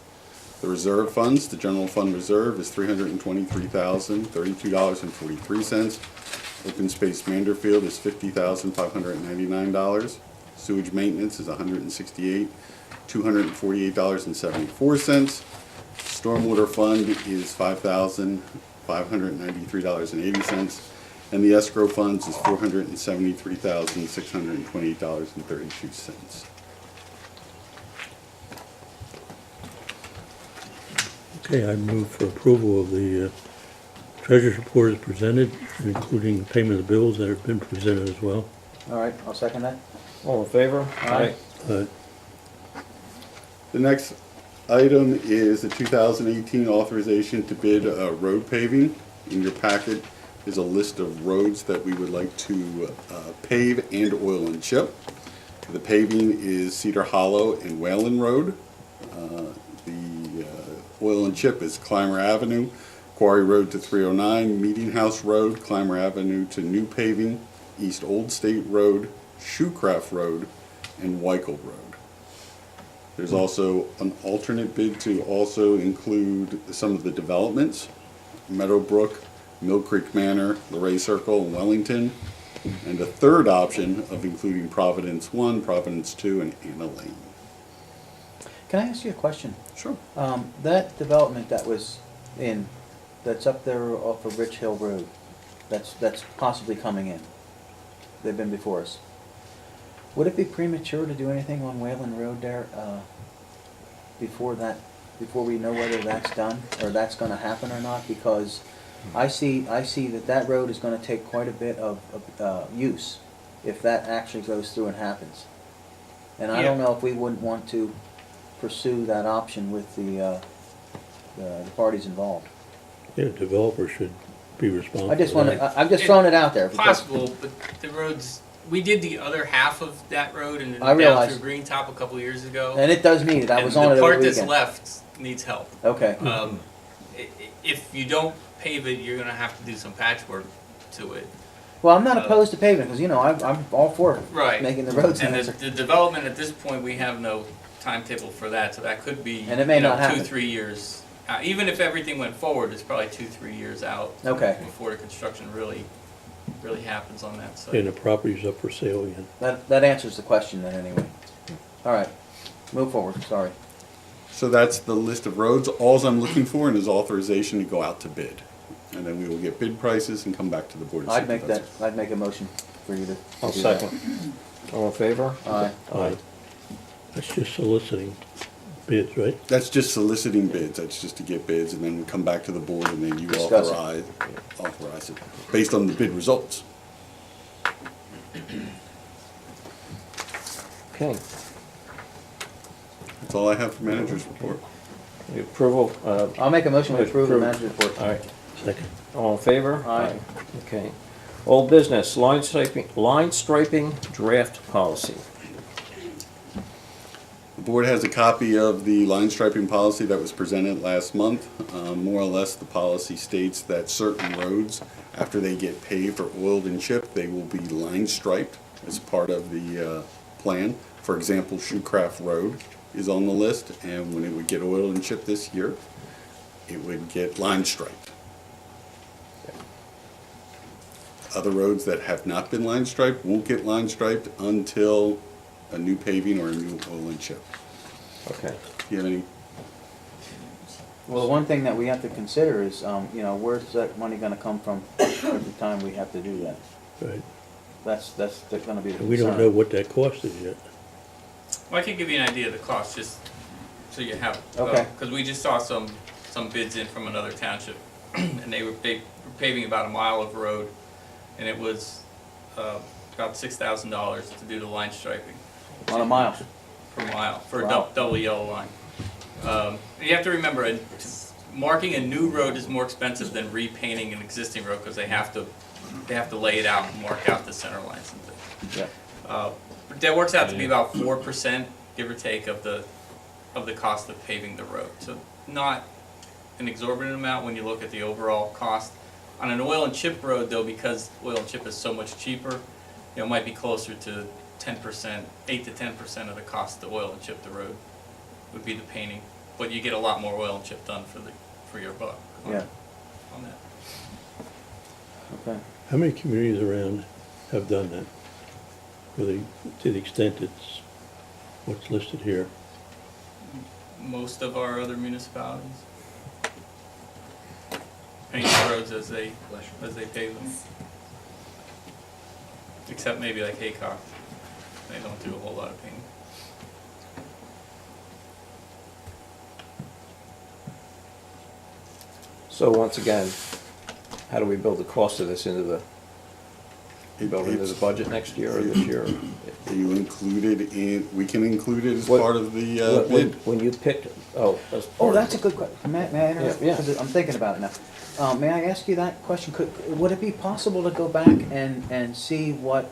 The reserve funds, the general fund reserve is $323,032.43. Open space Manderfield is $50,599. Sewage maintenance is $168,248.74. Stormwater fund is $5,593.80. And the escrow funds is $473,628.32. Okay, I move for approval of the treasurer's report as presented, including payment of bills that have been presented as well. All right, I'll second that. All in favor? Aye. The next item is the 2018 authorization to bid road paving. In your packet is a list of roads that we would like to pave and oil and chip. The paving is Cedar Hollow and Whalen Road. The oil and chip is Clymer Avenue, Quarry Road to 309, Meeting House Road, Clymer Avenue to New Paving, East Old State Road, Shoecraft Road, and Weichel Road. There's also an alternate bid to also include some of the developments, Meadowbrook, Mill Creek Manor, Luray Circle, and Wellington, and a third option of including Providence 1, Providence 2, and Anna Lane. Can I ask you a question? Sure. That development that was that's up there off of Rich Hill Road, that's possibly coming in. They've been before us. Would it be premature to do anything on Whalen Road there, before we know whether that's done, or that's gonna happen or not? Because I see that road is gonna take quite a bit of use if that actually goes through and happens. And I don't know if we wouldn't want to pursue that option with the parties involved. Yeah, developer should be responsible. I just want to, I'm just throwing it out there. because- Possible, but the roads, we did the other half of that road and I down realize. through Green Top a couple years ago. And it does need it, I was on it And the over part the that's weekend. left needs help. Okay, If you don't pave it, you're gonna have to do some patchwork to it. well, I'm not opposed to paving, because, I'm all for Right. making the roads And nicer. the development at this point, we have no timetable for that, so that could be, And it may not happen. 2-3 years. Even if everything went forward, it's probably 2-3 years out. Okay. Before the construction really happens on that site. And the property's up for sale again. That answers the question then, anyway. All right, move forward, sorry. So that's the list of roads. Alls I'm looking for is authorization to go out to bid. And then we will get bid prices and come back to the board of I'd make supervisors. a motion for you to I'll do that. second. All in favor? Aye. Aye. That's just soliciting bids, right? That's just soliciting bids. That's just to get bids and then come back to the board and then you Discuss it. authorize it based on the bid results. Okay, That's all I have for manager's report. the approval, I'll make a motion to approve the Approve. manager's report. all right, Second. all in favor? Aye. Okay. Old business, line striping draft policy. The board has a copy of the line striping policy that was presented last month. More or less, the policy states that certain roads, after they get paved or oiled and chipped, they will be line striped as part of the plan. For example, Shoecraft Road is on the list, and when it would get oiled and chipped this year, it would get line striped. Other roads that have not been line striped won't get line striped until a new paving or a new oil and chip. Okay. Do you have any? Well, the one thing that we have to consider is, you know, where's that money gonna come from every time we have to do that? Right. That's gonna be the And we don't concern. know what that cost is yet. Well, I can give you an idea of the cost, just so you have. Okay. Because we just saw some bids in from another township, and they were paving about a mile of road, and it was about $6,000 to do the line striping. On a mile. Per mile, for a Wow. double yellow line. You have to remember, marking a new road is more expensive than repainting an existing road, because they have to lay it out and mark out the center lines and things. Yeah. That works out to be about 4%, give or take, of the cost of paving the road. So not an exorbitant amount when you look at the overall cost. On an oil and chip road, though, because oil and chip is so much cheaper, you know, it might be closer to 10%, 8 to 10% of the cost to oil and chip the road would be the painting. But you get a lot more oil and chip done for your buck. Yeah. On that. Okay. How many communities around have done that? Really, to the extent it's what's listed here? Most of our other municipalities paint the roads as they pave them. Except maybe like Haycock. They don't do a whole lot of painting. So once again, how do we build the cost of this into the budget next year or this year? Are you included in, we can include it as What- part of the When bid? when you picked, Oh, that's a good question. May I interrupt? Yeah, yeah. 'Cause I'm thinking about it now. May I ask you that question? Would it be possible to go back and see what,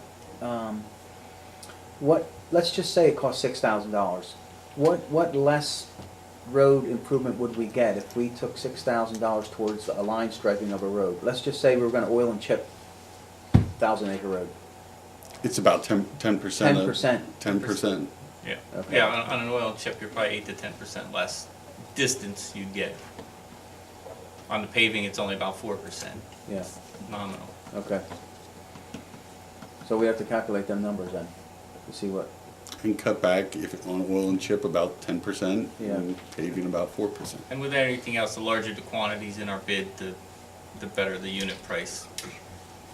let's just say it cost $6,000. What less road improvement would we get if we took $6,000 towards a line striping of a road? Let's just say we were gonna oil and chip 1,000-acre road. It's about 10%. 10%. 10%. Yeah. Okay. Yeah, on an oil chip, you're probably 8 to 10% less distance you'd get. On the paving, it's only about 4%. Yeah, Nominal. okay. So we have to calculate them numbers then, to see what, And cut back if on oil and chip about 10%, Yeah. and paving about 4%. And with anything else, the larger the quantities in our bid, the better the unit price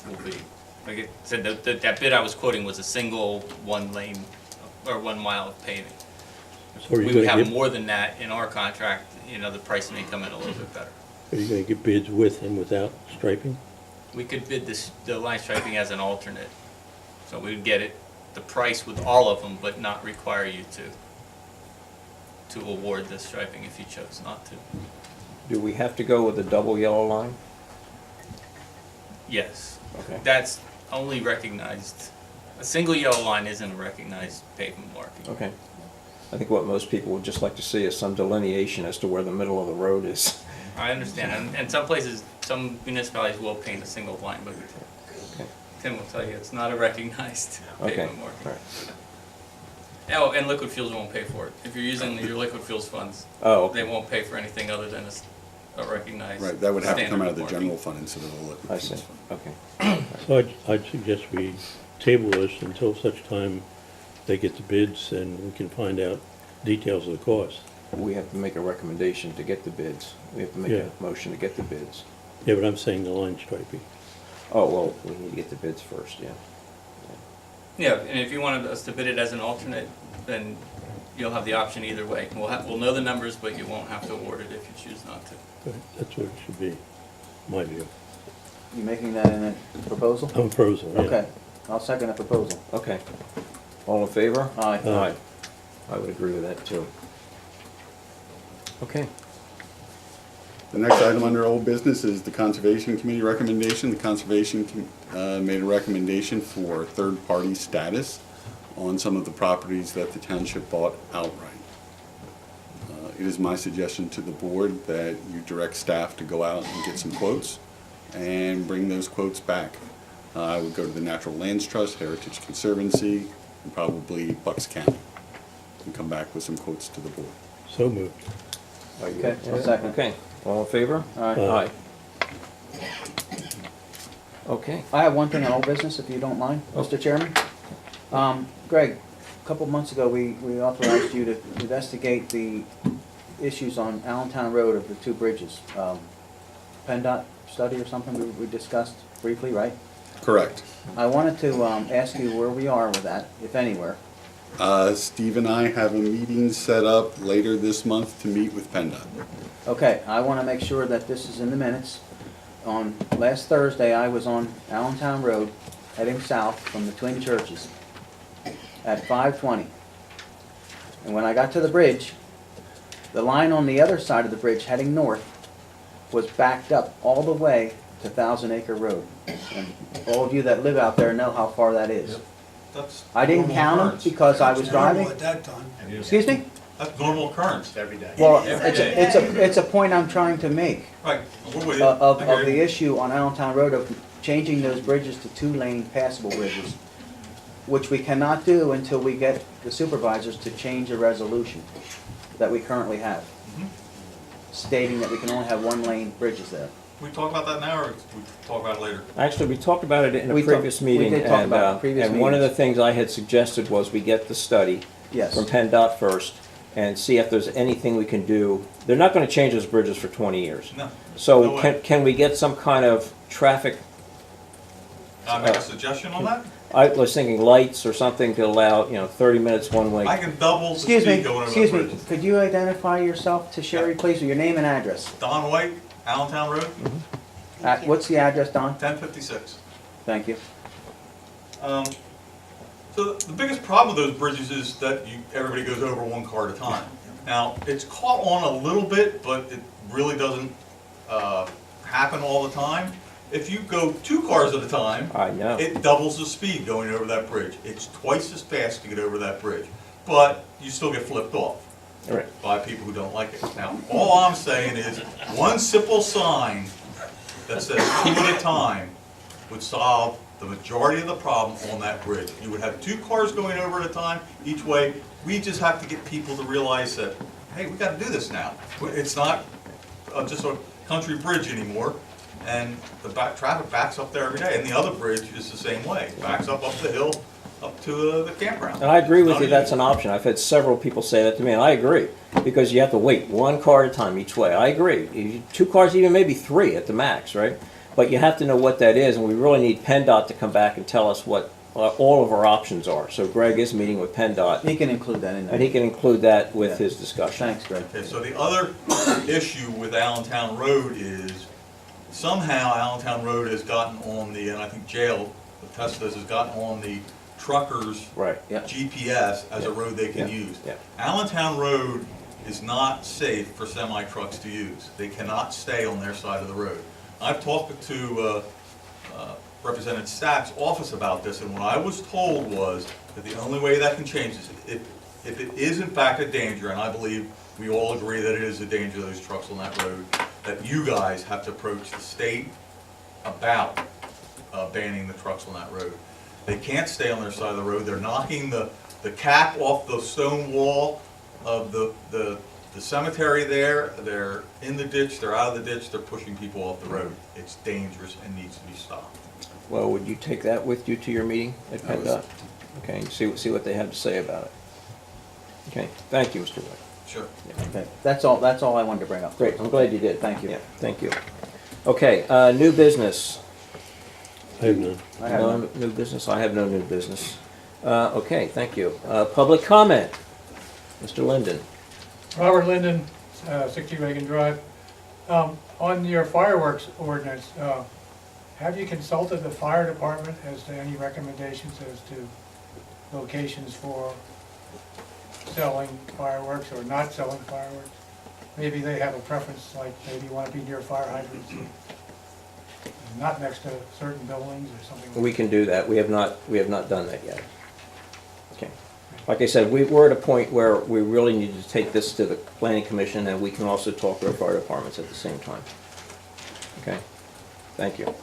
will be. Like I said, that bid I was quoting was a single 1 lane or 1 mile of paving. So are We you would gonna have get, more than that in our contract, you know, the price may come in a little bit better. are you gonna get bids with and without striping? We could bid the line striping as an alternate. So we would get it, the price with all of them, but not require you to award the striping if you chose not to. do we have to go with a double yellow line? Yes. Okay. That's only recognized, a single yellow line isn't a recognized pavement marking. Okay. I think what most people would just like to see is some delineation as to where the middle of the road is. I understand, and some places, some municipalities will paint a single line, but Okay. Tim will tell you, it's not a recognized Okay, pavement marking. all right. Oh, and liquid fuels won't pay for it. If you're using your liquid fuels funds, Oh, okay. they won't pay for anything other than a recognized Right, that would have to come standard out of the marking. general fund instead of the liquid I fuels see, fund. okay. So I'd suggest we table this until such time they get the bids and we can find out details of the cost. We have to make a recommendation to get the bids. We have to make Yeah. a motion to get the bids. Yeah, but I'm saying the line striping. Oh, well, we need to get the bids first, yeah. Yeah, and if you wanted us to bid it as an alternate, then you'll have the option either way. We'll know the numbers, but you won't have to award it if you choose not to. Right, that's what it should be, my view. you making that in a proposal? I'm frozen, yeah. Okay, I'll second the proposal. Okay. All in favor? Aye. Aye. I would agree with that, too. Okay. The next item under old business is the Conservation Committee recommendation. The Conservation made a recommendation for third-party status on some of the properties that the township bought outright. It is my suggestion to the board that you direct staff to go out and get some quotes and bring those quotes back. I would go to the Natural Lands Trust, Heritage Conservancy, and probably Bucks County, and come back with some quotes to the board. So moved. Are you- Okay, I'll second. Okay, all in favor? All right. Aye. Okay, I have one thing on old business, if you don't mind, Mr. Chairman. Greg, a couple months ago, we authorized you to investigate the issues on Allentown Road of the two bridges. PennDOT study or something we discussed briefly, right? Correct. I wanted to ask you where we are with that, if anywhere. Steve and I have a meeting set up later this month to meet with PennDOT. Okay, I want to make sure that this is in the minutes. On last Thursday, I was on Allentown Road, heading south from the Twin Churches at 5:20. And when I got to the bridge, the line on the other side of the bridge heading north was backed up all the way to Thousand Acre Road. And all of you that live out there know how far that is. That's I didn't normal count them occurrence. because I was driving. At that time. Excuse me? That's normal occurrence. Every day. Well, Every day. it's a point I'm trying to make. Right, we're with you. Of I hear the you. issue on Allentown Road of changing those bridges to two-lane passable bridges, which we cannot do until we get the supervisors to change a resolution that we currently have, stating that we can only have one-lane bridges there. We talk about that now, or we talk about it later? actually, we talked about it in a We previous we meeting. did talk and, about it in previous And one of the meetings. things I had suggested was we get the study Yes. from PennDOT first and see if there's anything we can do. They're not gonna change those bridges for 20 years. No. No So way. can we get some kind of traffic, Make a suggestion on that? I was thinking lights or something to allow, 30 minutes one way. I can double the Excuse me, speed going over excuse that me, bridge. could you identify yourself to Sherry, please, with your name and address? Don White, Allentown Road, What's the address, Don? 1056. Thank you. So the biggest problem with those bridges is that everybody goes over one car at a time. Now, it's caught on a little bit, but it really doesn't happen all the time. If you go 2 cars at a time, I know. it doubles the speed going over that bridge. It's twice as fast to get over that bridge, but you still get flipped off All right. by people who don't like it. Now, all I'm saying is, one simple sign that says 2 at a time would solve the majority of the problem on that bridge. You would have 2 cars going over at a time each way. We just have to get people to realize that, hey, we gotta do this now. It's not just a country bridge anymore, and the traffic backs up there every day. And the other bridge is the same way, backs up the hill, up to the campground. And I agree with Not you, that's easy. an option. I've had several people say that to me, and I agree. Because you have to wait 1 car at a time each way. I agree. 2 cars, even maybe 3 at the max, right? But you have to know what that is, and we really need PennDOT to come back and tell us what all of our options are. So Greg is meeting with PennDOT, He can include that in there. and he can include that with Yeah. his discussion. Thanks, Greg. Okay, so the other issue with Allentown Road is somehow Allentown Road has gotten on the, and I think jail, the test this, has gotten on the truckers' Right. Yeah. GPS as a road they can Yeah. use. Yeah. Allentown Road is not safe for semi-trucks to use. They cannot stay on their side of the road. I've talked to Representative Stack's office about this, and what I was told was that the only way that can change is if it is in fact a danger, and I believe we all agree that it is a danger, those trucks on that road, that you guys have to approach the state about banning the trucks on that road. They can't stay on their side of the road. They're knocking the cap off the stone wall of the cemetery there. They're in the ditch, they're out of the ditch, they're pushing people off the road. It's dangerous and needs to be stopped. Well, would you take that with you to your meeting at I was- PennDOT? Okay, and see what they have to say about it. Okay, thank you, Mr. White. Sure. Okay, that's all I wanted to bring up. Great, I'm glad you did. Thank you. Yeah, thank you. Okay, new business. I have none. I have No none. new business? I have no new business. Okay, thank you. Public comment. Mr. Linden. Robert Linden, 60 Reagan Drive. On your fireworks ordinance, have you consulted the fire department as to any recommendations as to locations for selling fireworks or not selling fireworks? Maybe they have a preference, like maybe you want to be near fire hydrants, not next to certain buildings or something. We can do that. We have not done that yet. Okay. Like I said, we're at a point where we really need to take this to the planning commission, and we can also talk to our fire departments at the same time. Okay? Thank you.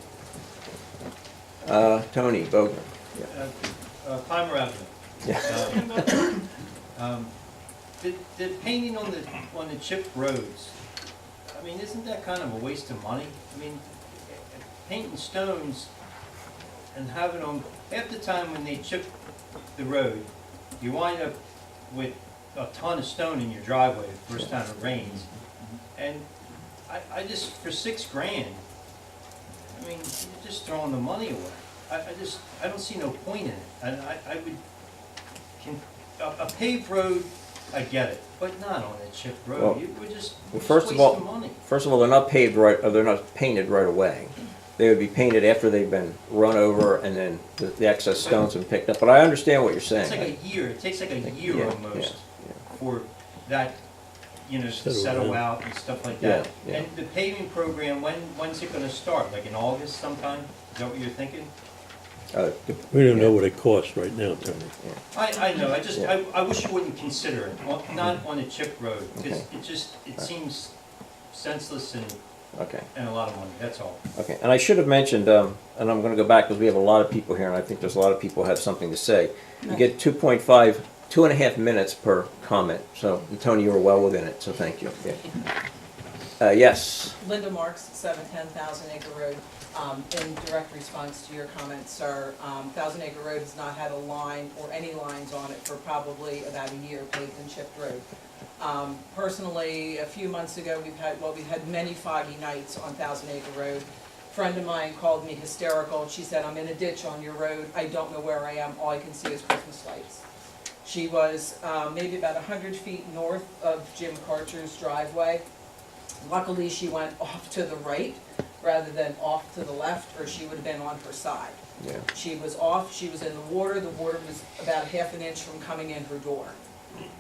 Tony Bogner. Time resident. Yeah. The painting on the chip roads, I mean, isn't that kind of a waste of money? I mean, painting stones and having them, half the time when they chip the road, you wind up with a ton of stone in your driveway the first time it rains. And I just, for $6,000, I mean, you're just throwing the money away. I don't see no point in it. And I would, a paved road, I get it, but not on a chip road. Well, We're just First of all, wasting money. they're not paved right, or they're not painted right away. They would be painted after they've been run over and then the excess stones have been picked up. But I understand what you're saying. It's like a year, it takes like a year Yeah, almost yeah, for that, to Settle settle down. out and stuff like that. Yeah, yeah. And the paving program, when's it gonna start? Like in August sometime? Is that what you're thinking? We don't know what it costs right now, Tony. I know, Yeah. I wish you wouldn't consider it, not on a chip road, because it seems senseless Okay. and a lot of money, that's all. Okay, and I should have mentioned, and I'm gonna go back because we have a lot of people here, and I think there's a lot of people who have something to say. You get 2.5 minutes per comment, so Tony, you were well within it, so thank you. Yeah. Yes, Linda Marks, 710 Thousand Acre Road. In direct response to your comments, sir, Thousand Acre Road has not had a line or any lines on it for probably about a year, paved and chipped road. Personally, a few months ago, we've had many foggy nights on Thousand Acre Road. A friend of mine called me hysterical. She said, I'm in a ditch on your road. I don't know where I am. All I can see is Christmas lights. She was maybe about 100 feet north of Jim Karcher's driveway. Luckily, she went off to the right rather than off to the left, or she would have been on her side. yeah, She was off, she was in the water was about half an inch from coming in her door.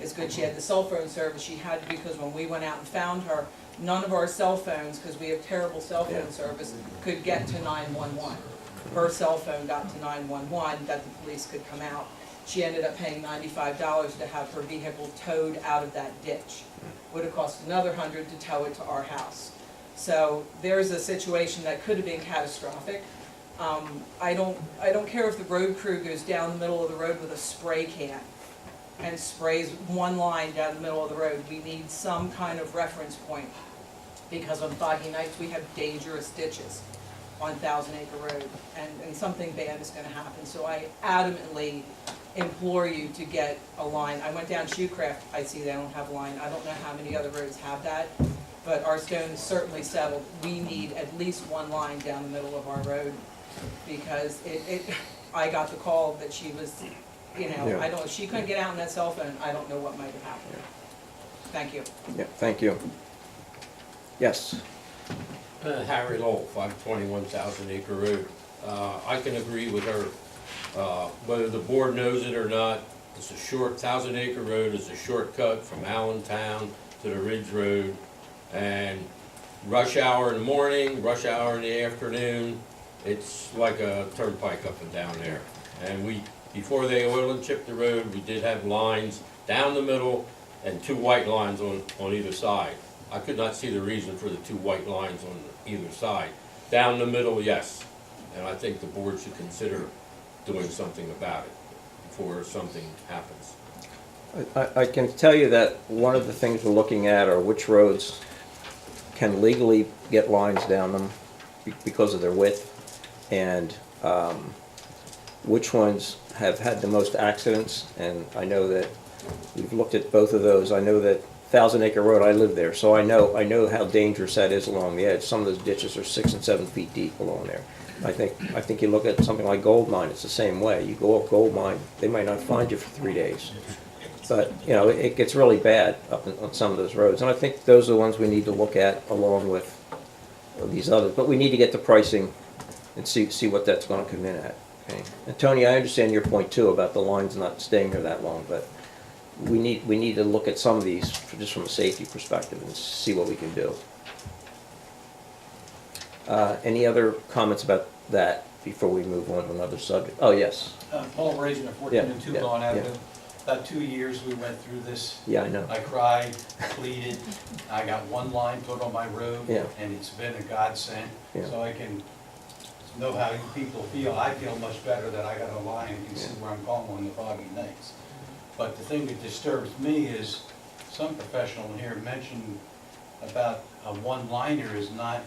It's good she had the cell phone service she had, because when we went out and found her, none of our cell phones, because we have terrible cell phone Yeah. service, could get to 911. Her cell phone got to 911, that the police could come out. She ended up paying $95 to have her vehicle towed out of that ditch. Would have cost another $100 to tow it to our house. So there's a situation that could have been catastrophic. I don't care if the road crew goes down the middle of the road with a spray can and sprays one line down the middle of the road. We need some kind of reference point, because on foggy nights we have dangerous ditches on Thousand Acre Road, and something bad is gonna happen. So I adamantly implore you to get a line. I went down Shoecraft, I see they don't have a line. I don't know how many other roads have that, but our stone is certainly settled. We need at least one line down the middle of our road, because I got the call that she was, Yeah. if she couldn't get out on that cell phone, I don't know what might have happened. Thank you. yeah, thank you. Yes, Harry Lowell, 521 Thousand Acre Road. I can agree with her. Whether the board knows it or not, it's a short, Thousand Acre Road is a shortcut from Allentown to the Ridge Road. And rush hour in the morning, rush hour in the afternoon, it's like a turnpike up and down there. And before they oil and chip the road, we did have lines down the middle and two white lines on either side. I could not see the reason for the two white lines on either side. Down the middle, yes. And I think the board should consider doing something about it before something happens. I can tell you that one of the things we're looking at are which roads can legally get lines down them because of their width, and which ones have had the most accidents. And I know that we've looked at both of those. I know that Thousand Acre Road, I live there, so I know how dangerous that is along the edge. Some of those ditches are 6 and 7 feet deep along there. I think you look at something like Gold Mine, it's the same way. You go up Gold Mine, they might not find you for 3 days. But, it gets really bad up on some of those roads. And I think those are the ones we need to look at along with these others. But we need to get the pricing and see what that's gonna come in at. Okay? And Tony, I understand your point too about the lines not staying there that long, but we need to look at some of these just from a safety perspective and see what we can do. Any other comments about that before we move on to another subject? Oh, yes. Paul Ragen of 1402 Lawn Avenue. About 2 years we went through this. Yeah, I know. I cried, pleaded. I got one line put on my road, Yeah. and it's been a godsend. Yeah. So I can know how people feel. I feel much better that I got a line and can see where I'm going on the foggy nights. But the thing that disturbs me is some professional in here mentioned about a one-liner is not